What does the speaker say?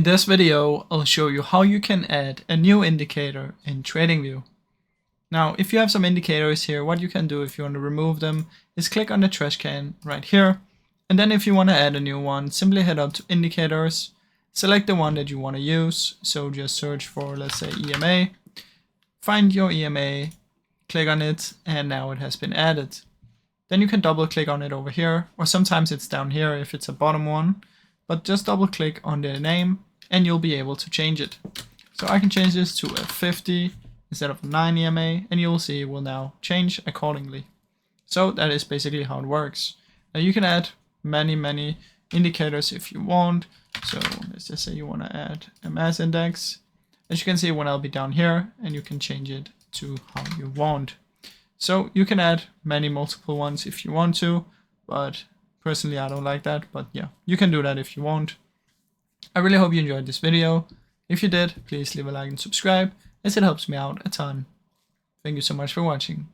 In this video, I'll show you how you can add a new indicator in TradingView. Now, if you have some indicators here, what you can do if you want to remove them is click on the trash can right here. And then if you want to add a new one, simply head up to indicators, select the one that you want to use. So just search for, let's say, EMA, find your EMA, click on it, and now it has been added. Then you can double click on it over here, or sometimes it's down here if it's a bottom one. But just double click on the name and you'll be able to change it. So I can change this to a 50 instead of 9 EMA, and you'll see it will now change accordingly. So that is basically how it works. Now you can add many indicators if you want. So let's just say you want to add a mass index. As you can see, one will be down here, and you can change it to how you want. So you can add multiple ones if you want to, but personally, I don't like that, but yeah, you can do that if you want. I really hope you enjoyed this video. If you did, please leave a like and subscribe, as it helps me out a ton. Thank you so much for watching.